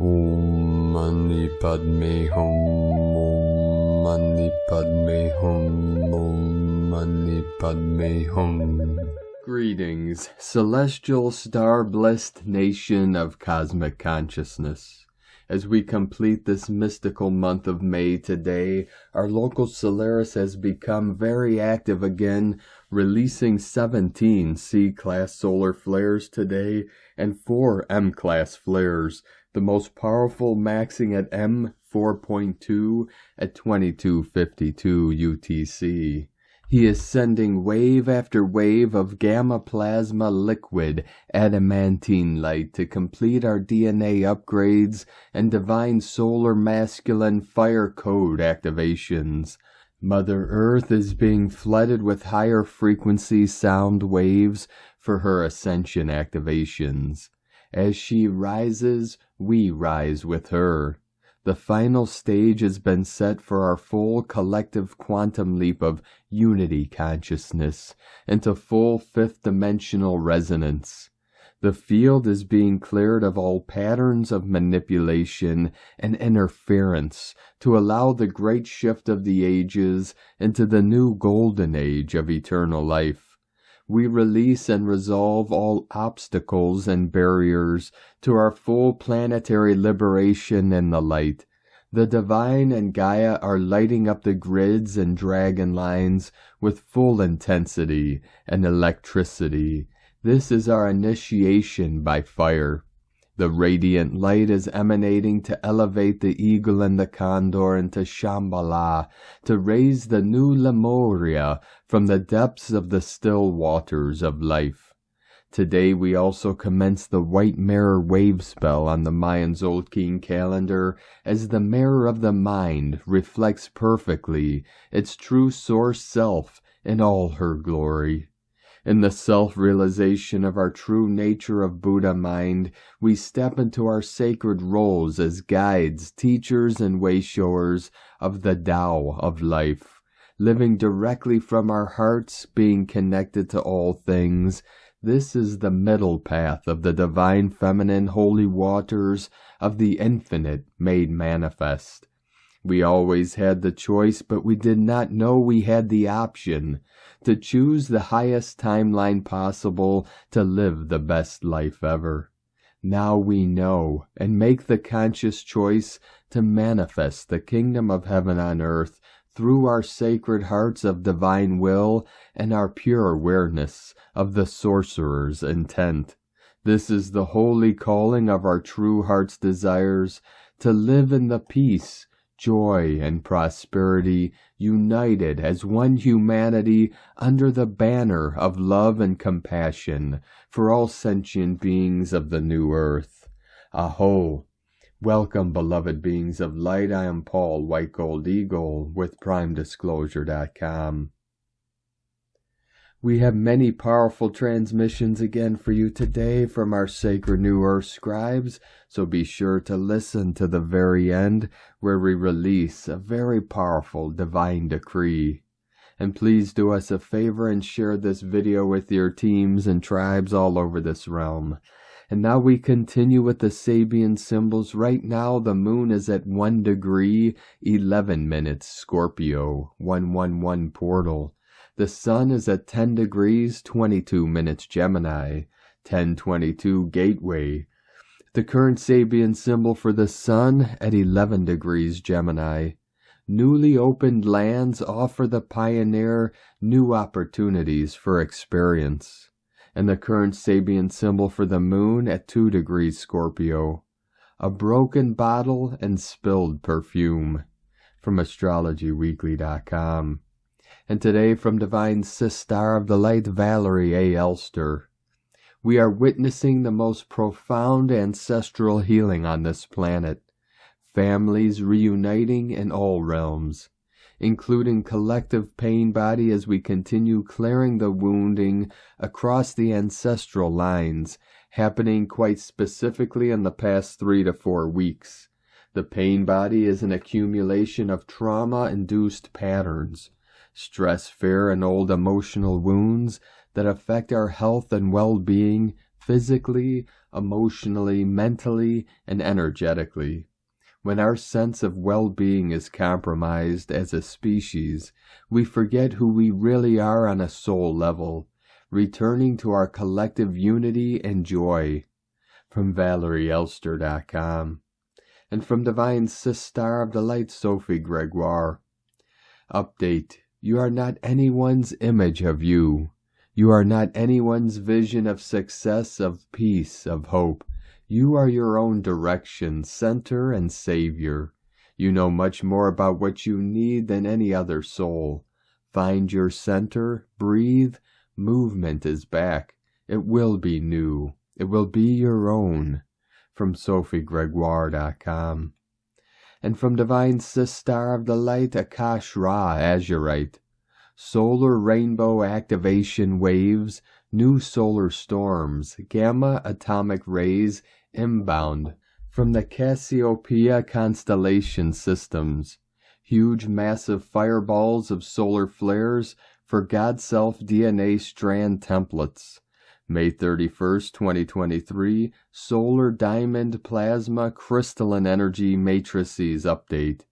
Om Mani Padme Hum. Om Mani Padme Hum. Om Mani Padme Hum. Greetings, celestial star-blessed nation of cosmic consciousness. As we complete this mystical month of May today, our local Solaris has become very active again, releasing 17 C-class solar flares today and 4 M-class flares, the most powerful maxing at M4.2 at 2252 UTC. He is sending wave after wave of gamma plasma liquid adamantine light to complete our DNA upgrades and divine solar masculine fire code activations. Mother Earth is being flooded with higher frequency sound waves for her ascension activations. As she rises, we rise with her. The final stage has been set for our full collective quantum leap of unity consciousness into full fifth dimensional resonance. The field is being cleared of all patterns of manipulation and interference to allow the great shift of the ages into the new golden age of eternal life. We release and resolve all obstacles and barriers to our full planetary liberation in the light. The Divine and Gaia are lighting up the grids and dragon lines with full intensity and electricity. This is our initiation by fire. The radiant light is emanating to elevate the eagle and the condor into Shambhala, to raise the new Lemuria from the depths of the still waters of life. Today we also commence the white mirror wave spell on the Mayan Zolkin calendar, as the mirror of the mind reflects perfectly its true source self in all her glory. In the self-realization of our true nature of Buddha mind, we step into our sacred roles as guides, teachers, and way-showers of the Tao of life, living directly from our hearts, being connected to all things. This is the middle path of the divine feminine holy waters of the infinite made manifest. We always had the choice, but we did not know we had the option to choose the highest timeline possible to live the best life ever. Now we know and make the conscious choice to manifest the kingdom of heaven on earth through our sacred hearts of divine will and our pure awareness of the sorcerer's intent. This is the holy calling of our true heart's desires, to live in the peace, joy, and prosperity, united as one humanity under the banner of love and compassion for all sentient beings of the new earth. Aho! Welcome, beloved beings of light. I am Paul, White Gold Eagle, with PrimeDisclosure.com. We have many powerful transmissions again for you today from our sacred New Earth scribes, so be sure to listen to the very end, where we release a very powerful divine decree. And please do us a favor and share this video with your teams and tribes all over this realm. And now we continue with the Sabian symbols. Right now the moon is at 1 degree, 11 minutes Scorpio, 111 portal. The sun is at 10 degrees, 22 minutes Gemini, 1022 Gateway. The current Sabian symbol for the sun at 11 degrees Gemini. Newly opened lands offer the pioneer new opportunities for experience. And the current Sabian symbol for the moon at 2 degrees Scorpio. A broken bottle and spilled perfume. From AstrologyWeekly.com. And today from Divine Sister of the Light, Valerie A. Elster. We are witnessing the most profound ancestral healing on this planet. Families reuniting in all realms, including collective pain body as we continue clearing the wounding across the ancestral lines, happening quite specifically in the past 3 to 4 weeks. The pain body is an accumulation of trauma-induced patterns, stress, fear, and old emotional wounds that affect our health and well-being physically, emotionally, mentally, and energetically. When our sense of well-being is compromised as a species, we forget who we really are on a soul level, returning to our collective unity and joy. From ValerieElster.com. And from Divine Sister of the Light, Sophie Gregoire. Update. You are not anyone's image of you. You are not anyone's vision of success, of peace, of hope. You are your own direction, center, and savior. You know much more about what you need than any other soul. Find your center, breathe, movement is back. It will be new. It will be your own. From SophieGregoire.com. And from Divine Sister of the Light, Akash Ra Azurite. Solar rainbow activation waves, new solar storms, gamma atomic rays inbound from the Cassiopeia constellation systems. Huge massive fireballs of solar flares for God Self DNA strand templates. May 31st, 2023, Solar Diamond Plasma Crystalline Energy Matrices Update.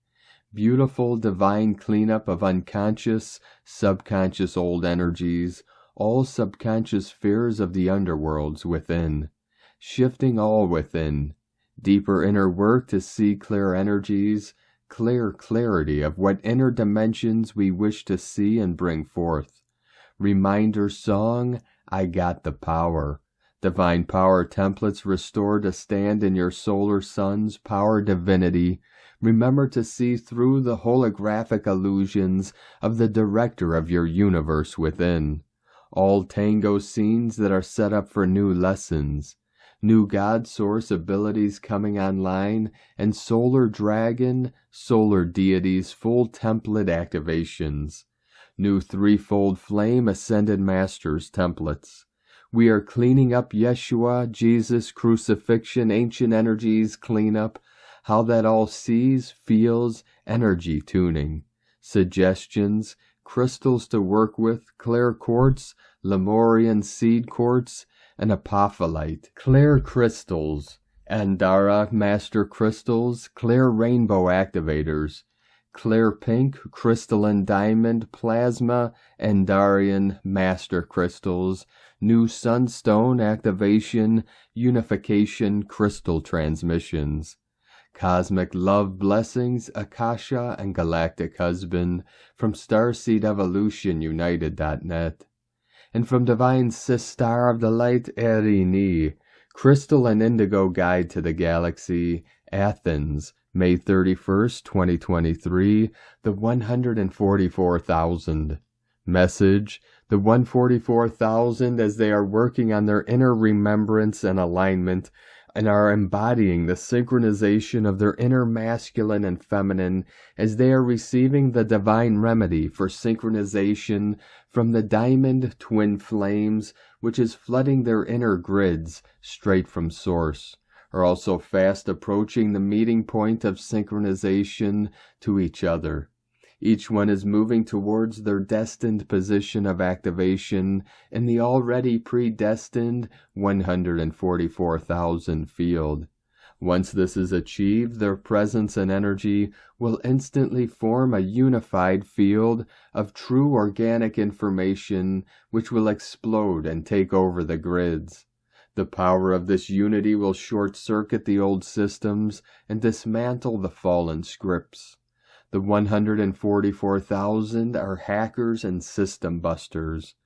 Beautiful divine cleanup of unconscious, subconscious old energies, all subconscious fears of the underworlds within. Shifting all within. Deeper inner work to see clear energies, clear clarity of what inner dimensions we wish to see and bring forth. Reminder song, I got the power. Divine power templates restored to stand in your solar sun's power divinity. Remember to see through the holographic illusions of the director of your universe within. All tango scenes that are set up for new lessons. New God source abilities coming online, and solar dragon, solar deities full template activations. New threefold flame ascended masters templates. We are cleaning up Yeshua, Jesus, crucifixion, ancient energies cleanup, how that all sees, feels, energy tuning. Suggestions, crystals to work with, clear quartz, Lemurian seed quartz, and apophyllite. Clear crystals, Andara master crystals, clear rainbow activators. Clear pink, crystalline diamond, plasma, Andarian master crystals, new sunstone activation, unification crystal transmissions. Cosmic love blessings, Akasha and Galactic Husband, from StarseedEvolutionUnited.net. And from Divine Sister of the Light, Erini, Crystal and Indigo Guide to the Galaxy, Athens, May 31st, 2023, the 144,000. Message, the 144,000 as they are working on their inner remembrance and alignment and are embodying the synchronization of their inner masculine and feminine as they are receiving the divine remedy for synchronization from the diamond twin flames, which is flooding their inner grids straight from source, are also fast approaching the meeting point of synchronization to each other. Each one is moving towards their destined position of activation in the already predestined 144,000 field. Once this is achieved, their presence and energy will instantly form a unified field of true organic information which will explode and take over the grids. The power of this unity will short-circuit the old systems and dismantle the fallen scripts. The 144,000 are hackers and system busters.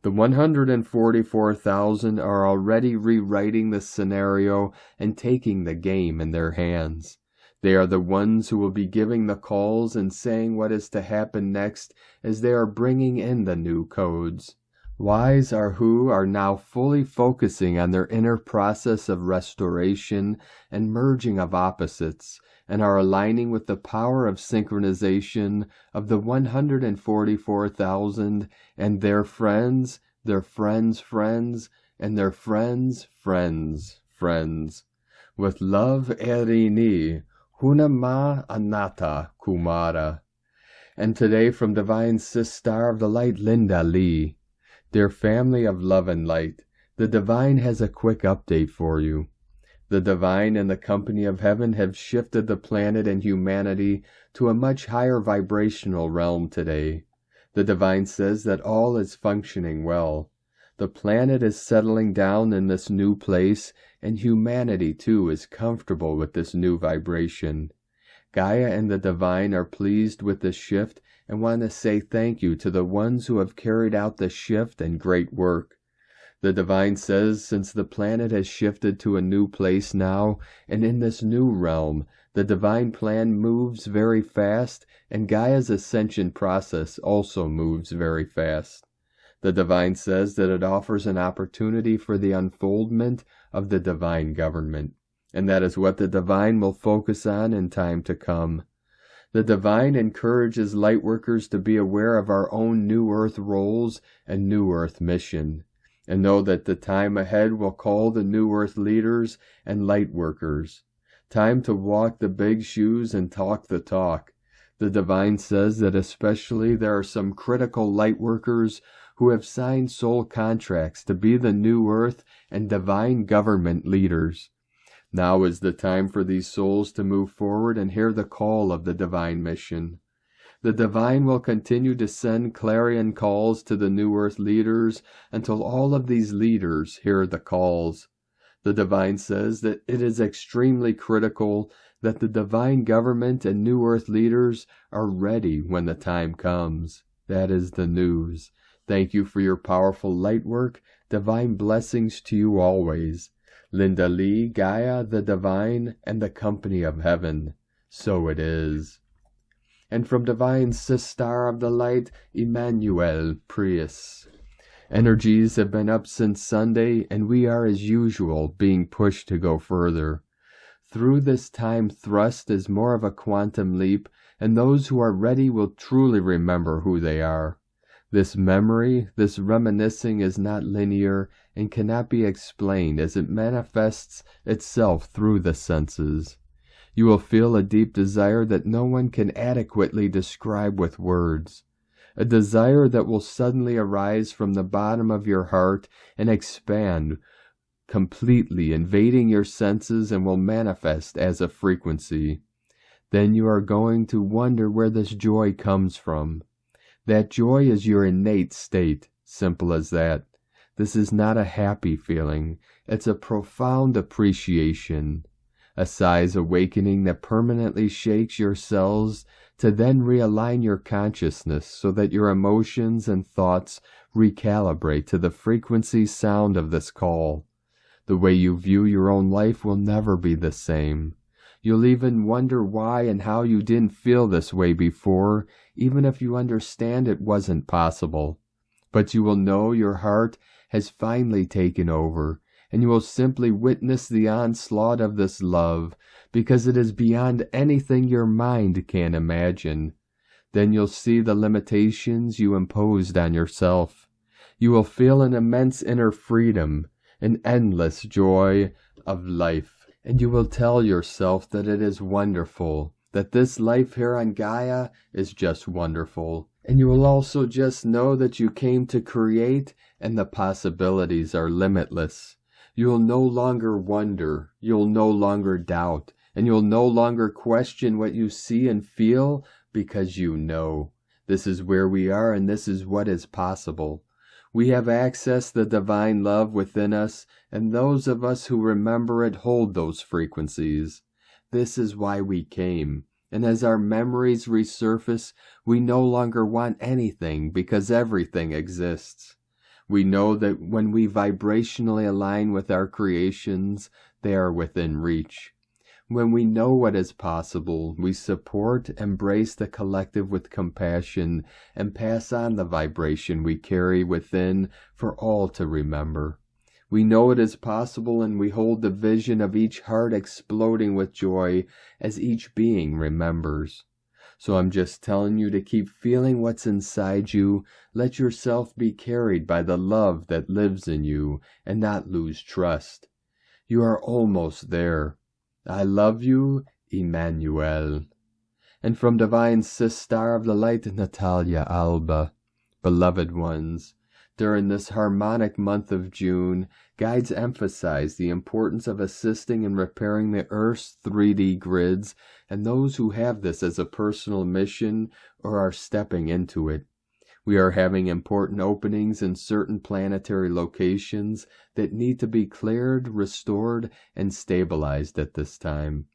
The 144,000 are already rewriting the scenario and taking the game in their hands. They are the ones who will be giving the calls and saying what is to happen next as they are bringing in the new codes. Wise are who are now fully focusing on their inner process of restoration and merging of opposites, and are aligning with the power of synchronization of the 144,000 and their friends, their friends' friends, and their friends' friends' friends. With love, Erini, Hunama Anata Kumara. And today from Divine Sister of the Light, Linda Lee. Dear family of love and light, The Divine has a quick update for you. The Divine and the company of heaven have shifted the planet and humanity to a much higher vibrational realm today. The Divine says that all is functioning well. The planet is settling down in this new place, and humanity too is comfortable with this new vibration. Gaia and the Divine are pleased with this shift and want to say thank you to the ones who have carried out the shift and great work. The Divine says since the planet has shifted to a new place now, and in this new realm, the Divine plan moves very fast, and Gaia's ascension process also moves very fast. The Divine says that it offers an opportunity for the unfoldment of the Divine government, and that is what the Divine will focus on in time to come. The Divine encourages lightworkers to be aware of our own New Earth roles and New Earth mission, and know that the time ahead will call the New Earth leaders and lightworkers. Time to walk the big shoes and talk the talk. The Divine says that especially there are some critical lightworkers who have signed soul contracts to be the New Earth and Divine government leaders. Now is the time for these souls to move forward and hear the call of the Divine mission. The Divine will continue to send clarion calls to the New Earth leaders until all of these leaders hear the calls. The Divine says that it is extremely critical that the Divine government and New Earth leaders are ready when the time comes. That is the news. Thank you for your powerful light work. Divine blessings to you always. Linda Lee, Gaia, the Divine, and the company of heaven. So it is. And from Divine Star of the Light, Emmanuel Prius. Energies have been up since Sunday, and we are as usual being pushed to go further. Through this time thrust is more of a quantum leap, and those who are ready will truly remember who they are. This memory, this reminiscing is not linear and cannot be explained as it manifests itself through the senses. You will feel a deep desire that no one can adequately describe with words. A desire that will suddenly arise from the bottom of your heart and expand, completely invading your senses, and will manifest as a frequency. Then you are going to wonder where this joy comes from. That joy is your innate state, simple as that. This is not a happy feeling, it's a profound appreciation. A size awakening that permanently shakes your cells to then realign your consciousness so that your emotions and thoughts recalibrate to the frequency sound of this call. The way you view your own life will never be the same. You'll even wonder why and how you didn't feel this way before, even if you understand it wasn't possible. But you will know your heart has finally taken over, and you will simply witness the onslaught of this love, because it is beyond anything your mind can imagine. Then you'll see the limitations you imposed on yourself. You will feel an immense inner freedom, an endless joy of life, and you will tell yourself that it is wonderful, that this life here on Gaia is just wonderful. And you will also just know that you came to create, and the possibilities are limitless. You'll no longer wonder, you'll no longer doubt, and you'll no longer question what you see and feel, because you know. This is where we are, and this is what is possible. We have accessed the divine love within us, and those of us who remember it hold those frequencies. This is why we came. And as our memories resurface, we no longer want anything because everything exists. We know that when we vibrationally align with our creations, they are within reach. When we know what is possible, we support, embrace the collective with compassion, and pass on the vibration we carry within for all to remember. We know it is possible, and we hold the vision of each heart exploding with joy as each being remembers. So I'm just telling you to keep feeling what's inside you. Let yourself be carried by the love that lives in you and not lose trust. You are almost there. I love you, Emmanuel. And from Divine Star of the Light, Natalia Alba. Beloved ones, During this harmonic month of June, guides emphasize the importance of assisting in repairing the Earth's 3D grids and those who have this as a personal mission or are stepping into it. We are having important openings in certain planetary locations that need to be cleared, restored, and stabilized at this time.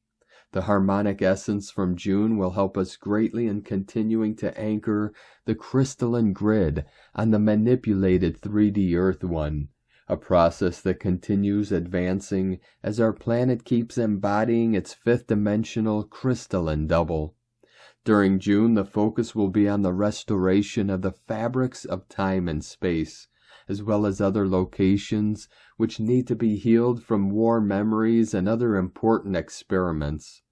The harmonic essence from June will help us greatly in continuing to anchor the crystalline grid on the manipulated 3D Earth one, a process that continues advancing as our planet keeps embodying its fifth-dimensional crystalline double. During June, the focus will be on the restoration of the fabrics of time and space, as well as other locations which need to be healed from war memories and other important experiments.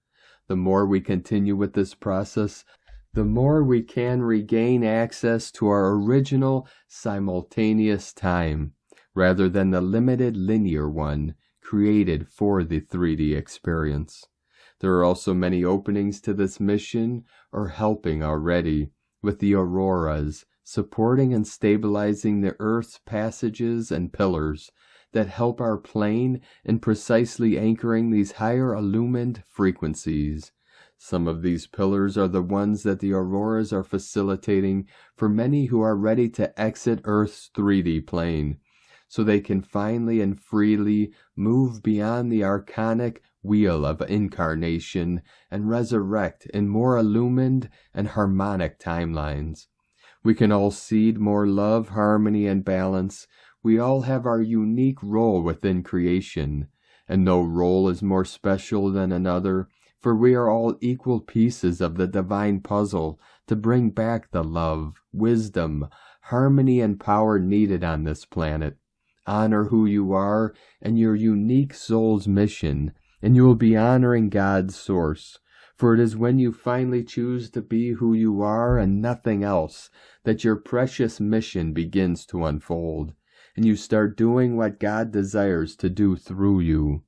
The more we continue with this process, the more we can regain access to our original simultaneous time, rather than the limited linear one created for the 3D experience. There are also many openings to this mission, or helping already, with the auroras, supporting and stabilizing the Earth's passages and pillars that help our plane in precisely anchoring these higher illumined frequencies. Some of these pillars are the ones that the auroras are facilitating for many who are ready to exit Earth's 3D plane, so they can finally and freely move beyond the archonic wheel of incarnation and resurrect in more illumined and harmonic timelines. We can all seed more love, harmony, and balance. We all have our unique role within creation, and no role is more special than another, for we are all equal pieces of the divine puzzle to bring back the love, wisdom, harmony, and power needed on this planet. Honor who you are and your unique soul's mission, and you will be honoring God's source. For it is when you finally choose to be who you are and nothing else that your precious mission begins to unfold, and you start doing what God desires to do through you.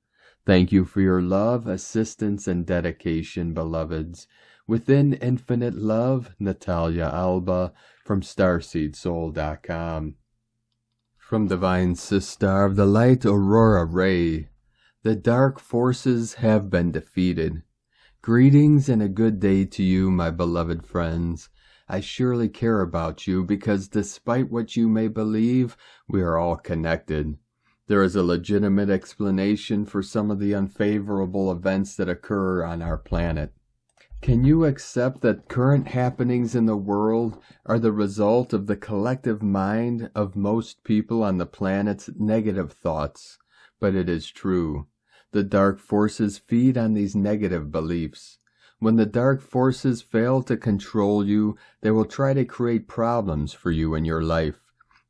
Thank you for your love, assistance, and dedication, beloveds. Within infinite love, Natalia Alba from StarseedSoul.com. From Divine Sister of the Light, Aurora Ray. The dark forces have been defeated. Greetings and a good day to you, my beloved friends. I surely care about you because despite what you may believe, we are all connected. There is a legitimate explanation for some of the unfavorable events that occur on our planet. Can you accept that current happenings in the world are the result of the collective mind of most people on the planet's negative thoughts? But it is true. The dark forces feed on these negative beliefs. When the dark forces fail to control you, they will try to create problems for you in your life.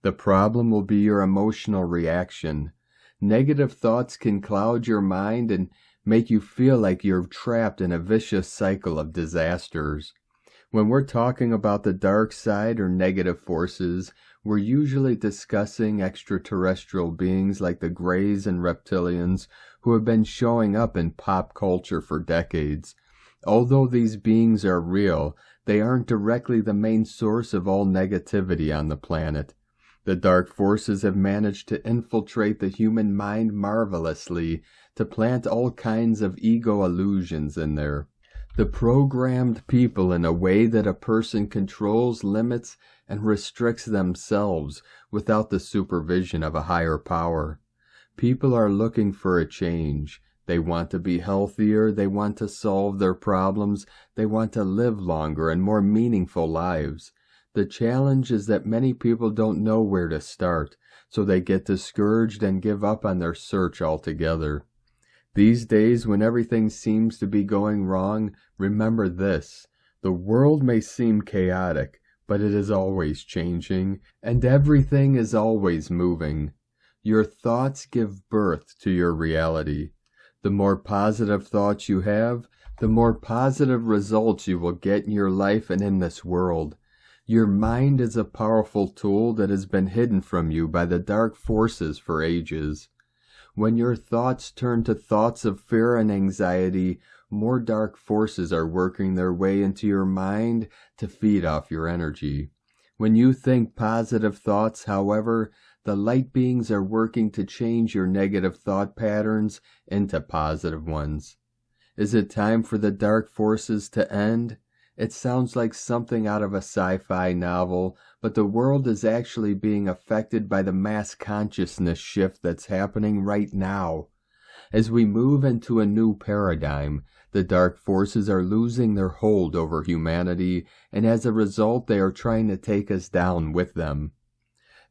The problem will be your emotional reaction. Negative thoughts can cloud your mind and make you feel like you're trapped in a vicious cycle of disasters. When we're talking about the dark side or negative forces, we're usually discussing extraterrestrial beings like the Greys and reptilians who have been showing up in pop culture for decades. Although these beings are real, they aren't directly the main source of all negativity on the planet. The dark forces have managed to infiltrate the human mind marvelously, to plant all kinds of ego illusions in there. The programmed people in a way that a person controls, limits, and restricts themselves without the supervision of a higher power. People are looking for a change. They want to be healthier, they want to solve their problems, they want to live longer and more meaningful lives. The challenge is that many people don't know where to start, so they get discouraged and give up on their search altogether. These days, when everything seems to be going wrong, remember this: the world may seem chaotic, but it is always changing, and everything is always moving. Your thoughts give birth to your reality. The more positive thoughts you have, the more positive results you will get in your life and in this world. Your mind is a powerful tool that has been hidden from you by the dark forces for ages. When your thoughts turn to thoughts of fear and anxiety, more dark forces are working their way into your mind to feed off your energy. When you think positive thoughts, however, the light beings are working to change your negative thought patterns into positive ones. Is it time for the dark forces to end? It sounds like something out of a sci-fi novel, but the world is actually being affected by the mass consciousness shift that's happening right now. As we move into a new paradigm, the dark forces are losing their hold over humanity, and as a result they are trying to take us down with them.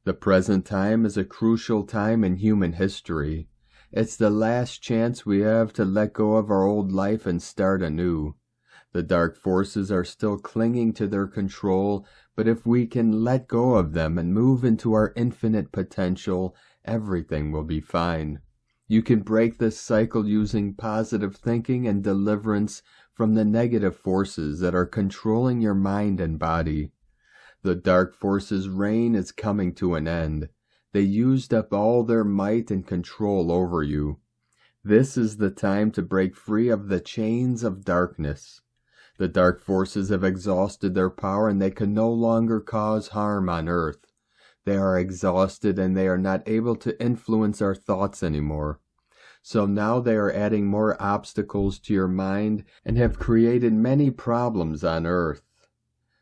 The present time is a crucial time in human history. It's the last chance we have to let go of our old life and start anew. The dark forces are still clinging to their control, but if we can let go of them and move into our infinite potential, everything will be fine. You can break this cycle using positive thinking and deliverance from the negative forces that are controlling your mind and body. The dark forces' reign is coming to an end. They used up all their might and control over you. This is the time to break free of the chains of darkness. The dark forces have exhausted their power and they can no longer cause harm on earth. They are exhausted and they are not able to influence our thoughts anymore. So now they are adding more obstacles to your mind and have created many problems on earth,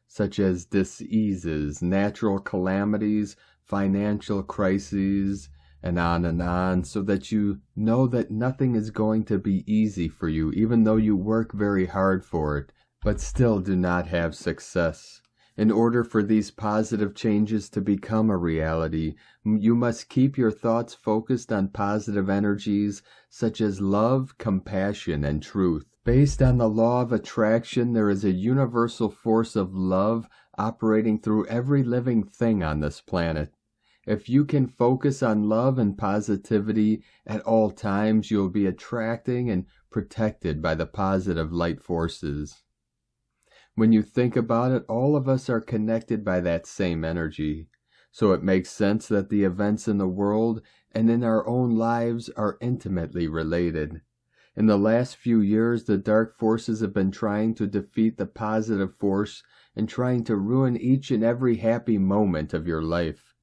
such as diseases, natural calamities, financial crises, and on, so that you know that nothing is going to be easy for you, even though you work very hard for it, but still do not have success. In order for these positive changes to become a reality, you must keep your thoughts focused on positive energies such as love, compassion, and truth. Based on the law of attraction, there is a universal force of love operating through every living thing on this planet. If you can focus on love and positivity at all times, you will be attracting and protected by the positive light forces. When you think about it, all of us are connected by that same energy. So it makes sense that the events in the world and in our own lives are intimately related. In the last few years, the dark forces have been trying to defeat the positive force and trying to ruin each and every happy moment of your life.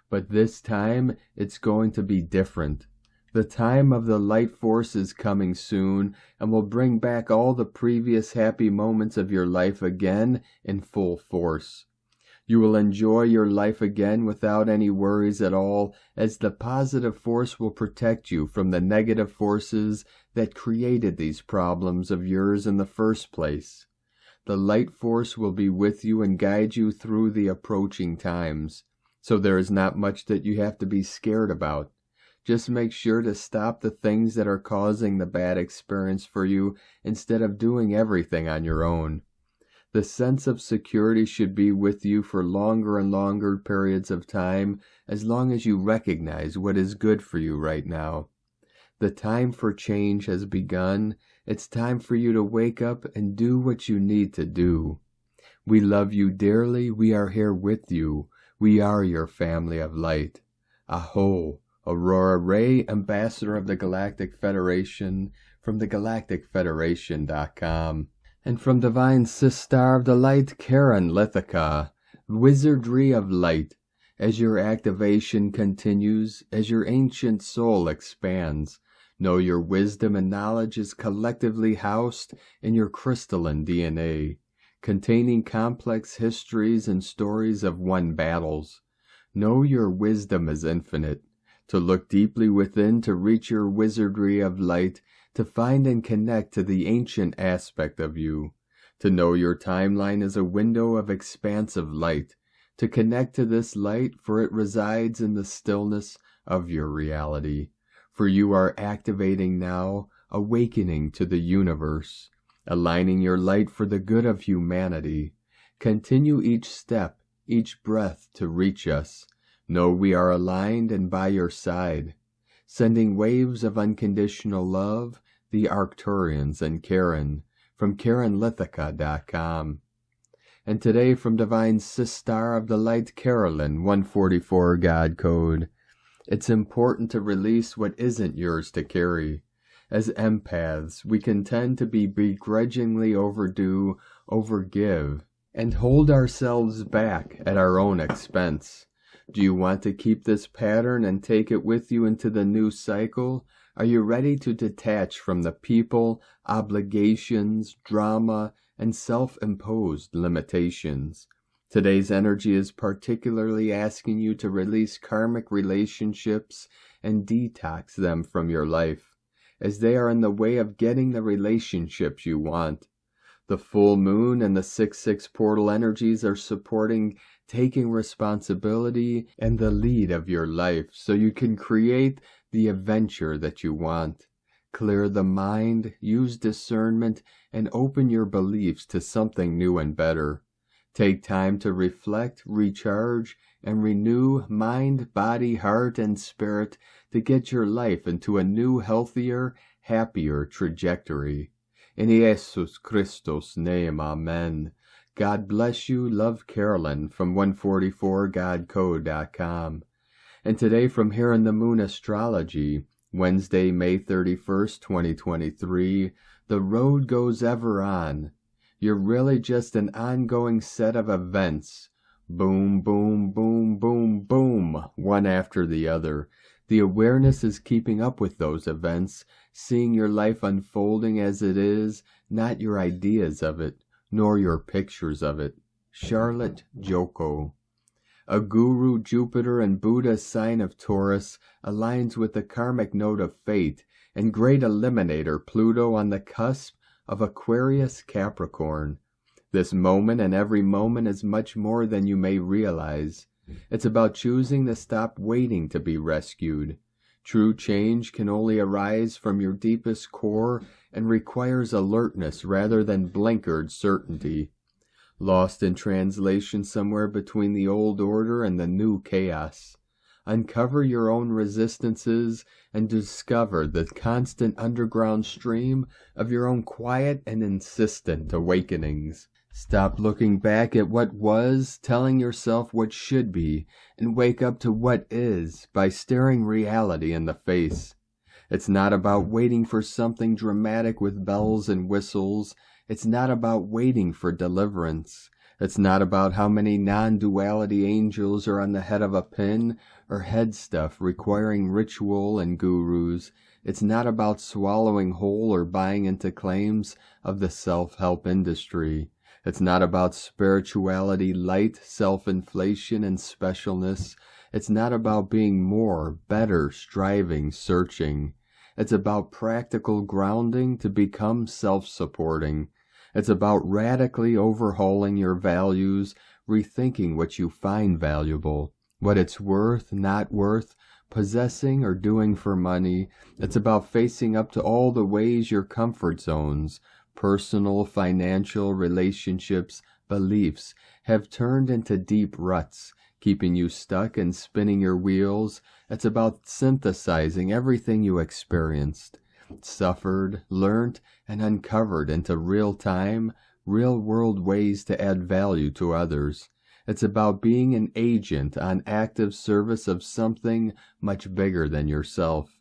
But this time, it's going to be different. The time of the light force is coming soon and will bring back all the previous happy moments of your life again in full force. You will enjoy your life again without any worries at all, as the positive force will protect you from the negative forces that created these problems of yours in the first place. The light force will be with you and guide you through the approaching times, so there is not much that you have to be scared about. Just make sure to stop the things that are causing the bad experience for you instead of doing everything on your own. The sense of security should be with you for longer and longer periods of time, as long as you recognize what is good for you right now. The time for change has begun. It's time for you to wake up and do what you need to do. We love you dearly. We are here with you. We are your family of light. Aho, Aurora Ray, Ambassador of the Galactic Federation, from thegalacticfederation.com. And from Divine Sister of the Light, Karen Lithica, Wizardry of Light. As your activation continues, as your ancient soul expands, know your wisdom and knowledge is collectively housed in your crystalline DNA, containing complex histories and stories of won battles. Know your wisdom is infinite. To look deeply within to reach your wizardry of light, to find and connect to the ancient aspect of you, to know your timeline is a window of expansive light, to connect to this light, for it resides in the stillness of your reality. For you are activating now, awakening to the universe, aligning your light for the good of humanity. Continue each step, each breath to reach us. Know we are aligned and by your side, sending waves of unconditional love, the Arcturians and Karen, from KarenLithica.com. And today from Divine Sister of the Light, Carolyn, 144 God Code. It's important to release what isn't yours to carry. As empaths, we can tend to be begrudgingly overdue, overgive, and hold ourselves back at our own expense. Do you want to keep this pattern and take it with you into the new cycle? Are you ready to detach from the people, obligations, drama, and self-imposed limitations? Today's energy is particularly asking you to release karmic relationships and detox them from your life, as they are in the way of getting the relationships you want. The full moon and the 6-6 portal energies are supporting taking responsibility and the lead of your life so you can create the adventure that you want. Clear the mind, use discernment, and open your beliefs to something new and better. Take time to reflect, recharge, and renew mind, body, heart, and spirit to get your life into a new, healthier, happier trajectory. In Jesus Christos' name, amen. God bless you. Love, Carolyn from 144godcode.com. And today from here in the Moon Astrology, Wednesday, May 31st, 2023, the road goes ever on. You're really just an ongoing set of events. Boom, boom, boom, boom, boom, one after the other. The awareness is keeping up with those events, seeing your life unfolding as it is, not your ideas of it, nor your pictures of it. Charlotte Joko. A guru, Jupiter, and Buddha's sign of Taurus aligns with the karmic node of fate, and great eliminator Pluto on the cusp of Aquarius Capricorn. This moment and every moment is much more than you may realize. It's about choosing to stop waiting to be rescued. True change can only arise from your deepest core and requires alertness rather than blinkered certainty. Lost in translation somewhere between the old order and the new chaos. Uncover your own resistances and discover the constant underground stream of your own quiet and insistent awakenings. Stop looking back at what was, telling yourself what should be, and wake up to what is by staring reality in the face. It's not about waiting for something dramatic with bells and whistles. It's not about waiting for deliverance. It's not about how many non-duality angels are on the head of a pin or head stuff requiring ritual and gurus. It's not about swallowing whole or buying into claims of the self-help industry. It's not about spirituality, light, self-inflation, and specialness. It's not about being more, better, striving, searching. It's about practical grounding to become self-supporting. It's about radically overhauling your values, rethinking what you find valuable, what it's worth, not worth, possessing or doing for money. It's about facing up to all the ways your comfort zones, personal, financial, relationships, beliefs, have turned into deep ruts, keeping you stuck and spinning your wheels. It's about synthesizing everything you experienced, suffered, learnt, and uncovered into real-time, real-world ways to add value to others. It's about being an agent on active service of something much bigger than yourself.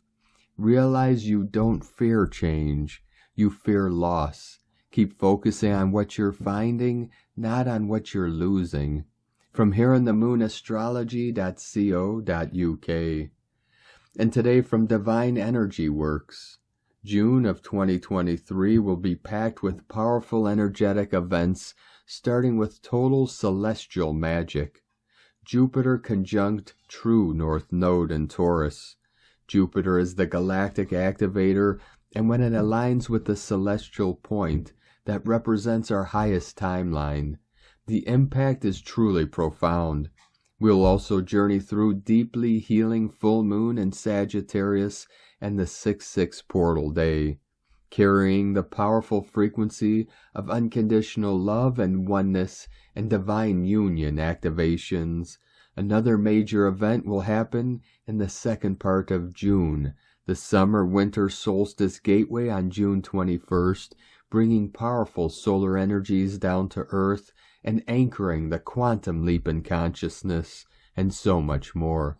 Realize you don't fear change. You fear loss. Keep focusing on what you're finding, not on what you're losing. From here in the Moon Astrology.co.uk. And today from Divine Energy Works. June of 2023 will be packed with powerful energetic events, starting with total celestial magic. Jupiter conjunct true North Node in Taurus. Jupiter is the galactic activator, and when it aligns with the celestial point that represents our highest timeline, the impact is truly profound. We'll also journey through deeply healing full moon in Sagittarius and the 6-6 portal day, carrying the powerful frequency of unconditional love and oneness and divine union activations. Another major event will happen in the second part of June, the summer-winter solstice gateway on June 21st, bringing powerful solar energies down to Earth and anchoring the quantum leap in consciousness, and so much more.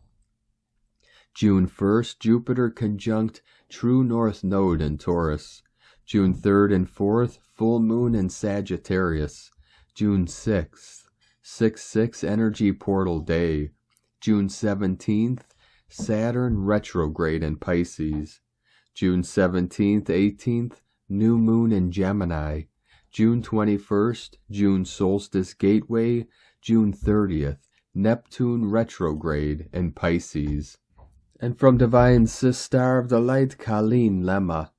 June 1st, Jupiter conjunct true North Node in Taurus. June 3rd and 4th, full moon in Sagittarius. June 6th, 6/6 Energy Portal Day. June 17th, Saturn retrograde in Pisces. June 17th, 18th, New Moon in Gemini. June 21st, June Solstice Gateway. June 30th, Neptune retrograde in Pisces. And from Divine Star of the Light, Colleen Lemma.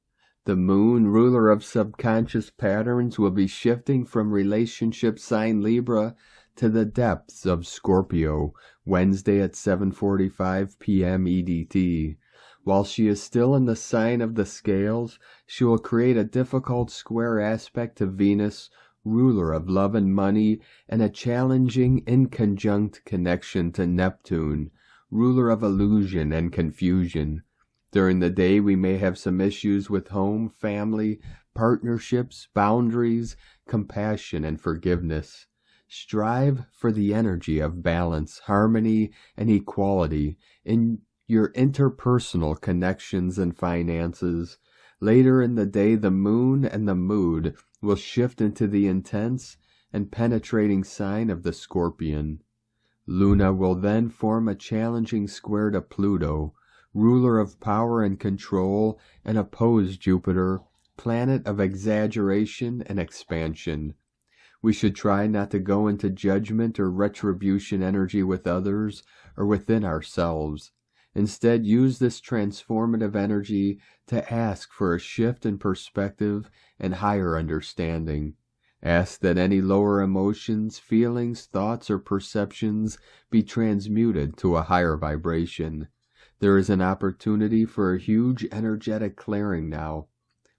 The moon, ruler of subconscious patterns, will be shifting from relationship sign Libra to the depths of Scorpio, Wednesday at 7:45 p.m. EDT. While she is still in the sign of the scales, she will create a difficult square aspect to Venus, ruler of love and money, and a challenging inconjunct connection to Neptune, ruler of illusion and confusion. During the day, we may have some issues with home, family, partnerships, boundaries, compassion, and forgiveness. Strive for the energy of balance, harmony, and equality in your interpersonal connections and finances. Later in the day, the moon and the mood will shift into the intense and penetrating sign of the Scorpion. Luna will then form a challenging square to Pluto, ruler of power and control, and oppose Jupiter, planet of exaggeration and expansion. We should try not to go into judgment or retribution energy with others or within ourselves. Instead, use this transformative energy to ask for a shift in perspective and higher understanding. Ask that any lower emotions, feelings, thoughts, or perceptions be transmuted to a higher vibration. There is an opportunity for a huge energetic clearing now.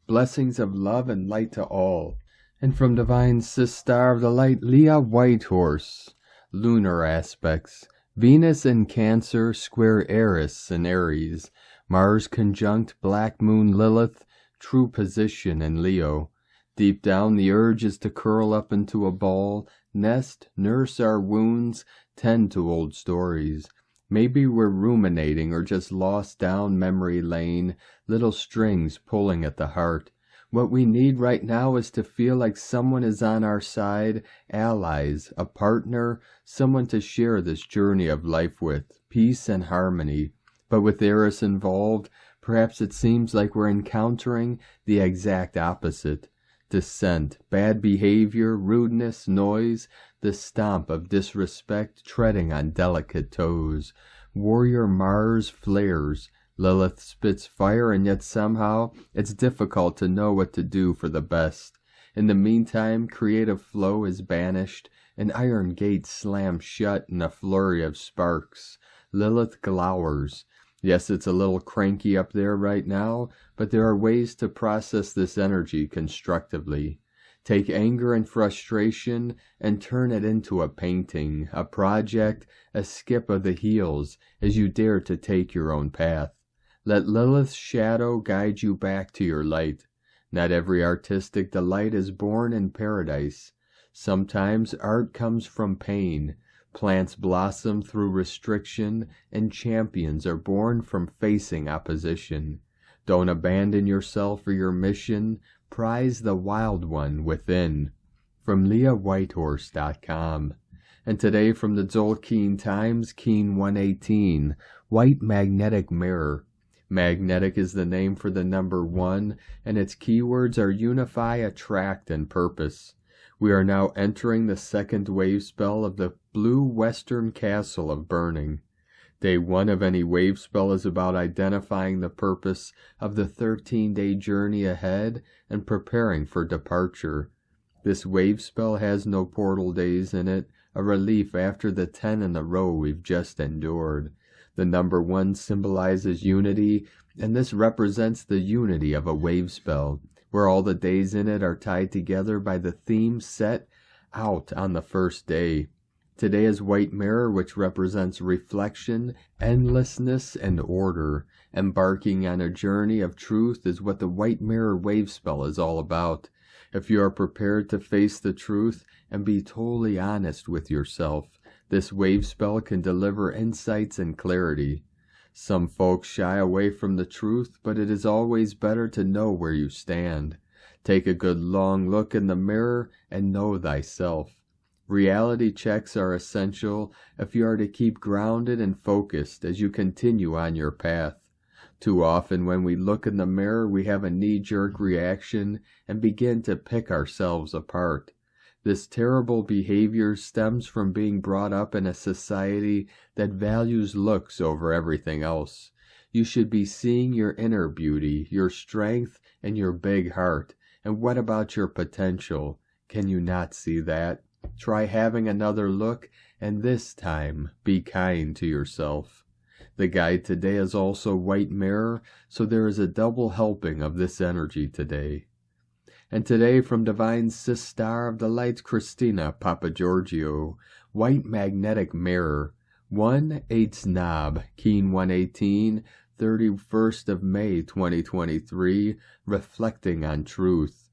Blessings of love and light to all. And from Divine Star of the Light, Leah Whitehorse. Lunar aspects. Venus in Cancer, square Eris in Aries. Mars conjunct Black Moon Lilith, true position in Leo. Deep down, the urge is to curl up into a ball, nest, nurse our wounds, tend to old stories. Maybe we're ruminating or just lost down memory lane, little strings pulling at the heart. What we need right now is to feel like someone is on our side, allies, a partner, someone to share this journey of life with, peace and harmony. But with Eris involved, perhaps it seems like we're encountering the exact opposite. Dissent, bad behavior, rudeness, noise, the stomp of disrespect treading on delicate toes. Warrior Mars flares, Lilith spits fire, and yet somehow it's difficult to know what to do for the best. In the meantime, creative flow is banished, an iron gate slams shut in a flurry of sparks. Lilith glowers. Yes, it's a little cranky up there right now, but there are ways to process this energy constructively. Take anger and frustration and turn it into a painting, a project, a skip of the heels as you dare to take your own path. Let Lilith's shadow guide you back to your light. Not every artistic delight is born in paradise. Sometimes art comes from pain. Plants blossom through restriction, and champions are born from facing opposition. Don't abandon yourself or your mission. Prize the wild one within. From LeahWhitehorse.com. And today from the Zolkeen Times, Keen 118, White Magnetic Mirror. Magnetic is the name for the number 1, and its keywords are unify, attract, and purpose. We are now entering the second wave spell of the blue western castle of burning. Day 1 of any wave spell is about identifying the purpose of the 13-day journey ahead and preparing for departure. This wave spell has no portal days in it, a relief after the 10 in a row we've just endured. The number 1 symbolizes unity, and this represents the unity of a wave spell, where all the days in it are tied together by the theme set out on the first day. Today is White Mirror, which represents reflection, endlessness, and order. Embarking on a journey of truth is what the White Mirror wave spell is all about. If you are prepared to face the truth and be totally honest with yourself, this wave spell can deliver insights and clarity. Some folks shy away from the truth, but it is always better to know where you stand. Take a good long look in the mirror and know thyself. Reality checks are essential if you are to keep grounded and focused as you continue on your path. Too often when we look in the mirror, we have a knee-jerk reaction and begin to pick ourselves apart. This terrible behavior stems from being brought up in a society that values looks over everything else. You should be seeing your inner beauty, your strength, and your big heart. And what about your potential? Can you not see that? Try having another look, and this time, be kind to yourself. The guide today is also white mirror, so there is a double helping of this energy today. And today from Divine Sis Star of the Lights, Christina Papa Giorgio, white magnetic mirror, 1/8 knob, Keen 118, 31st of May 2023, reflecting on truth.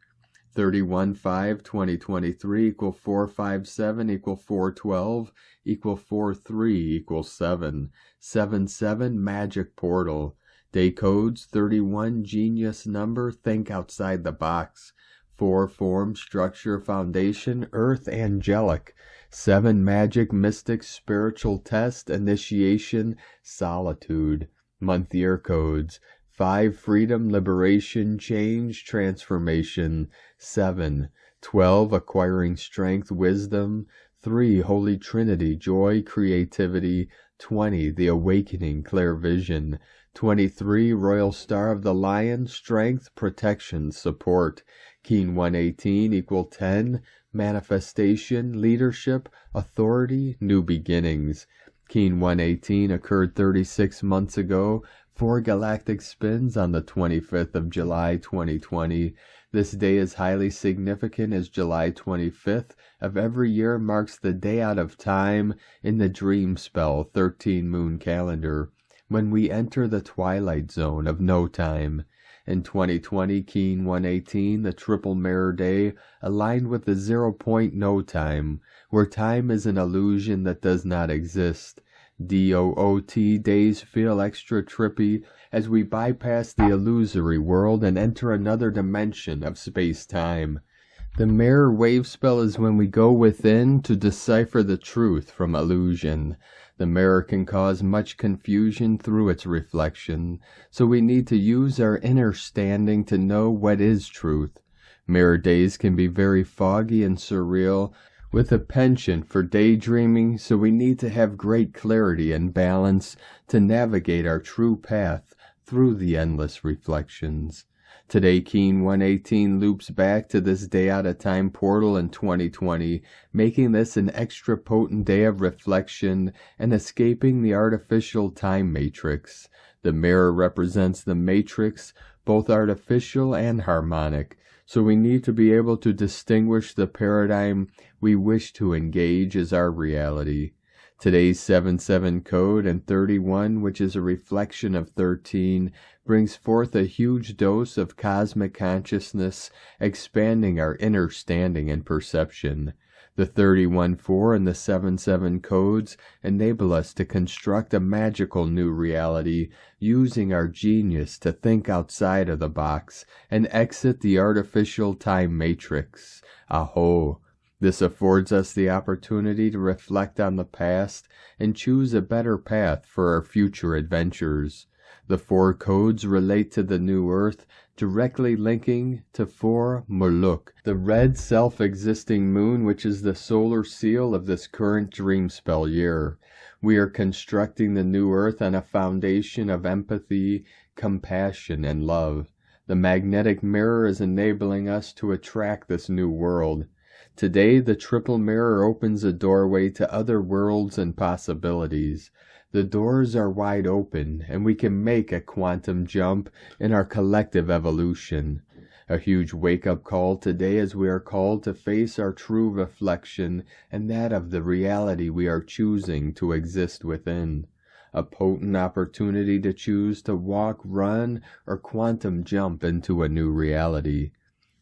31/5/2023 equal 457 equal 412 equal 43 equal 7. 77 magic portal. Day codes 31 genius number, think outside the box. 4 form structure foundation earth angelic. 7 magic mystic spiritual test initiation solitude. Month year codes 5 freedom, liberation, change, transformation. 7. 12 acquiring strength, wisdom. 3 Holy Trinity, joy, creativity. 20 the awakening, clear vision. 23 Royal Star of the Lion, strength, protection, support. Keen 118 equal 10 manifestation, leadership, authority, new beginnings. Keen 118 occurred 36 months ago. 4 galactic spins on the 25th of July 2020. This day is highly significant as July 25th of every year marks the day out of time in the dream spell 13 moon calendar, when we enter the twilight zone of no time. In 2020, Keen 118, the triple mirror day, aligned with the 0 point no time, where time is an illusion that does not exist. DOOT days feel extra trippy as we bypass the illusory world and enter another dimension of space-time. The mirror wave spell is when we go within to decipher the truth from illusion. The mirror can cause much confusion through its reflection, so we need to use our inner standing to know what is truth. Mirror days can be very foggy and surreal, with a penchant for daydreaming, so we need to have great clarity and balance to navigate our true path through the endless reflections. Today, Keen 118 loops back to this day out of time portal in 2020, making this an extra potent day of reflection and escaping the artificial time matrix. The mirror represents the matrix, both artificial and harmonic, so we need to be able to distinguish the paradigm we wish to engage as our reality. Today's 77 code and 31, which is a reflection of 13, brings forth a huge dose of cosmic consciousness, expanding our inner standing and perception. The 31-4 and the 77 codes enable us to construct a magical new reality, using our genius to think outside of the box and exit the artificial time matrix. Aho! This affords us the opportunity to reflect on the past and choose a better path for our future adventures. The 4 codes relate to the new earth, directly linking to 4 Muluk, the red self-existing moon, which is the solar seal of this current dream spell year. We are constructing the new earth on a foundation of empathy, compassion, and love. The magnetic mirror is enabling us to attract this new world. Today, the triple mirror opens a doorway to other worlds and possibilities. The doors are wide open, and we can make a quantum jump in our collective evolution. A huge wake-up call today as we are called to face our true reflection and that of the reality we are choosing to exist within. A potent opportunity to choose to walk, run, or quantum jump into a new reality.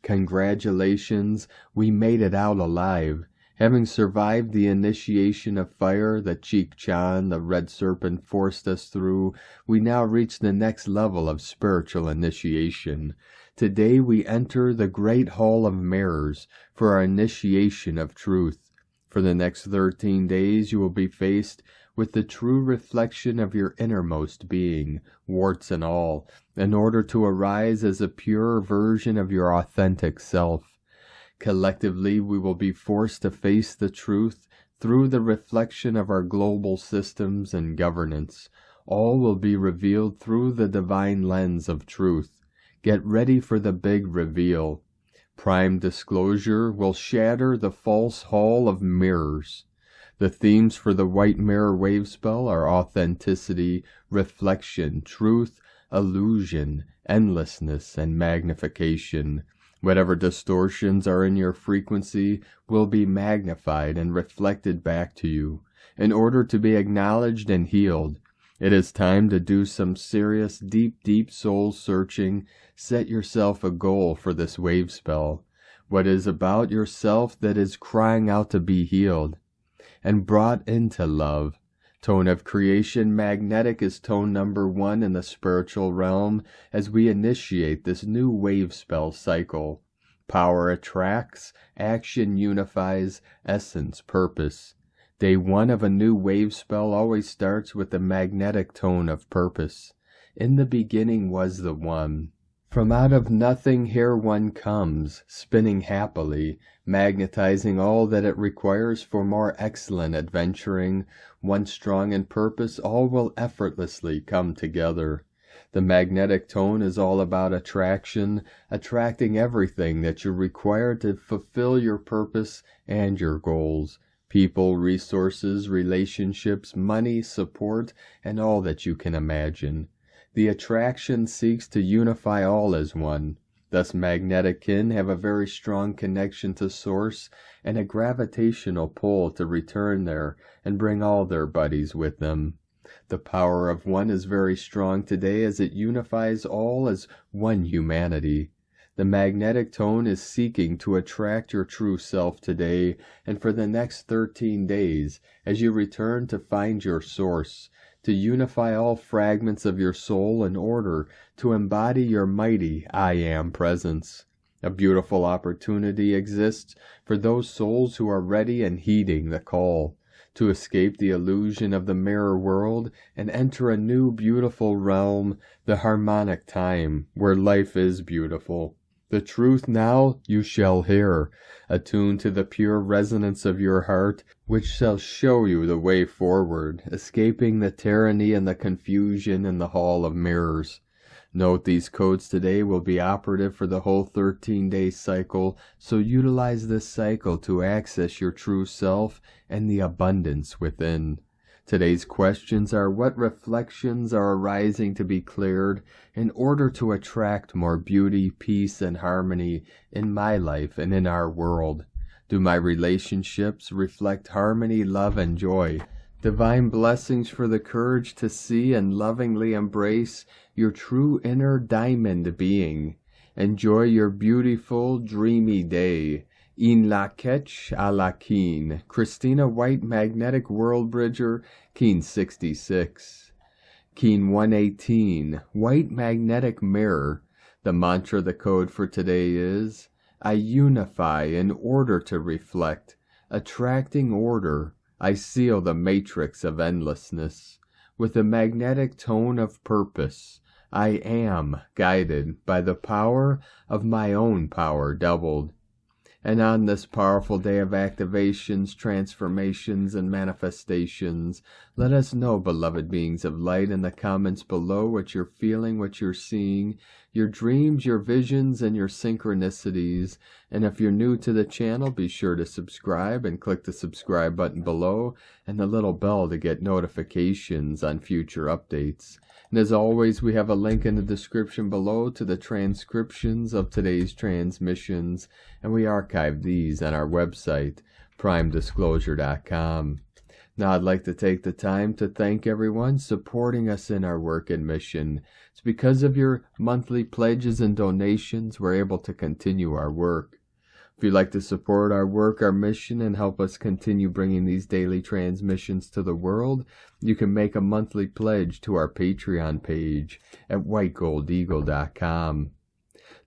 Congratulations, we made it out alive. Having survived the initiation of fire that Cheek Chan, the red serpent, forced us through, we now reach the next level of spiritual initiation. Today we enter the great hall of mirrors for our initiation of truth. For the next 13 days, you will be faced with the true reflection of your innermost being, warts and all, in order to arise as a pure version of your authentic self. Collectively, we will be forced to face the truth through the reflection of our global systems and governance. All will be revealed through the divine lens of truth. Get ready for the big reveal. Prime disclosure will shatter the false hall of mirrors. The themes for the white mirror wave spell are authenticity, reflection, truth, illusion, endlessness, and magnification. Whatever distortions are in your frequency will be magnified and reflected back to you, in order to be acknowledged and healed. It is time to do some serious, deep soul searching. Set yourself a goal for this wave spell. What is about yourself that is crying out to be healed and brought into love. Tone of creation magnetic is tone number 1 in the spiritual realm as we initiate this new wave spell cycle. Power attracts, action unifies, essence purpose. Day 1 of a new wave spell always starts with the magnetic tone of purpose. In the beginning was the One. From out of nothing here one comes, spinning happily, magnetizing all that it requires for more excellent adventuring. Once strong in purpose, all will effortlessly come together. The magnetic tone is all about attraction, attracting everything that you require to fulfill your purpose and your goals. People, resources, relationships, money, support, and all that you can imagine. The attraction seeks to unify all as one. Thus magnetic kin have a very strong connection to source and a gravitational pull to return there and bring all their buddies with them. The power of one is very strong today as it unifies all as one humanity. The magnetic tone is seeking to attract your true self today and for the next 13 days as you return to find your source, to unify all fragments of your soul in order to embody your mighty I Am presence. A beautiful opportunity exists for those souls who are ready and heeding the call, to escape the illusion of the mirror world and enter a new beautiful realm, the harmonic time, where life is beautiful. The truth now you shall hear, attuned to the pure resonance of your heart, which shall show you the way forward, escaping the tyranny and the confusion in the hall of mirrors. Note these codes today will be operative for the whole 13-day cycle, so utilize this cycle to access your true self and the abundance within. Today's questions are: what reflections are arising to be cleared in order to attract more beauty, peace, and harmony in my life and in our world? Do my relationships reflect harmony, love, and joy? Divine blessings for the courage to see and lovingly embrace your true inner diamond being. Enjoy your beautiful, dreamy day. In la ketch a la keen. Christina White, Magnetic World Bridger, Keen 66. Keen 118, White Magnetic Mirror. The mantra, the code for today is: I unify in order to reflect, attracting order. I seal the matrix of endlessness. With the magnetic tone of purpose, I am guided by the power of my own power doubled. And on this powerful day of activations, transformations, and manifestations, let us know, beloved beings of light, in the comments below what you're feeling, what you're seeing, your dreams, your visions, and your synchronicities. And if you're new to the channel, be sure to subscribe and click the subscribe button below and the little bell to get notifications on future updates. And as always, we have a link in the description below to the transcriptions of today's transmissions, and we archive these on our website, primedisclosure.com. Now I'd like to take the time to thank everyone supporting us in our work and mission. It's because of your monthly pledges and donations we're able to continue our work. If you'd like to support our work, our mission, and help us continue bringing these daily transmissions to the world, you can make a monthly pledge to our Patreon page at whitegoldeagle.com.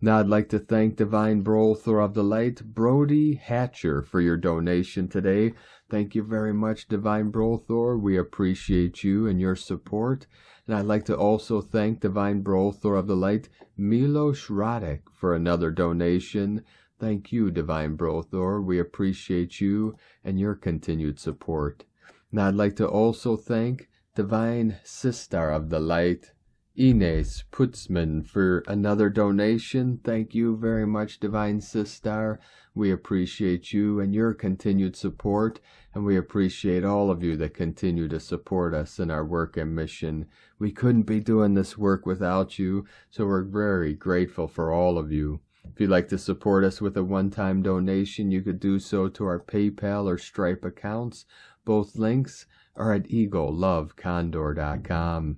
Now I'd like to thank Divine Brother of the Light, Brody Hatcher, for your donation today. Thank you very much, Divine Brother. We appreciate you and your support. And I'd like to also thank Divine Brother of the Light, Milos Radek, for another donation. Thank you, Divine Brother. We appreciate you and your continued support. Now I'd like to also thank Divine Sister of the Light, Ines Putzman, for another donation. Thank you very much, Divine Sister. We appreciate you and your continued support, and we appreciate all of you that continue to support us in our work and mission. We couldn't be doing this work without you, so we're very grateful for all of you. If you'd like to support us with a one-time donation, you could do so to our PayPal or Stripe accounts. Both links are at eaglelovecondor.com.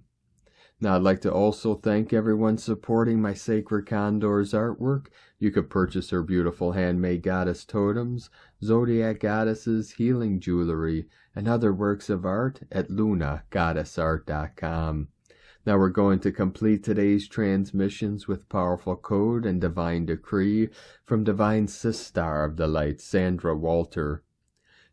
Now I'd like to also thank everyone supporting my Sacred Condor's artwork. You could purchase her beautiful handmade goddess totems, zodiac goddesses, healing jewelry, and other works of art at lunagoddessart.com. Now we're going to complete today's transmissions with powerful code and divine decree from Divine Sister of the Light, Sandra Walter.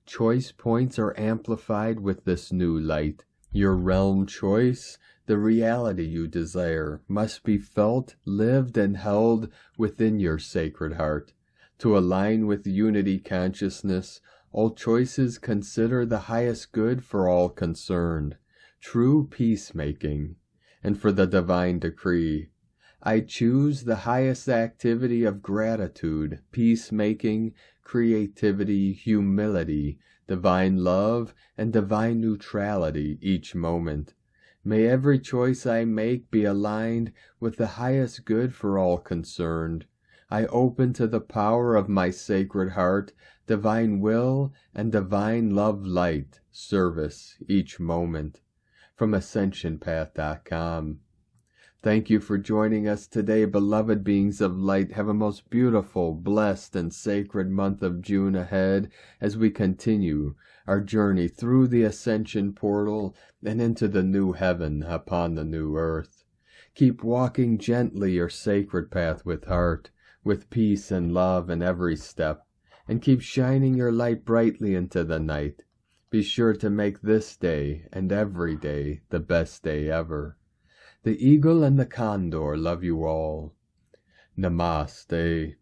Choice points are amplified with this new light. Your realm choice, the reality you desire, must be felt, lived, and held within your sacred heart. To align with unity consciousness, all choices consider the highest good for all concerned, true peacemaking. And for the divine decree, I choose the highest activity of gratitude, peacemaking, creativity, humility, divine love, and divine neutrality each moment. May every choice I make be aligned with the highest good for all concerned. I open to the power of my sacred heart, divine will, and divine love light, service each moment. From AscensionPath.com. Thank you for joining us today, beloved beings of light. Have a most beautiful, blessed, and sacred month of June ahead as we continue our journey through the ascension portal and into the new heaven upon the new earth. Keep walking gently your sacred path with heart, with peace and love in every step, and keep shining your light brightly into the night. Be sure to make this day and every day the best day ever. The eagle and the condor love you all. Namaste.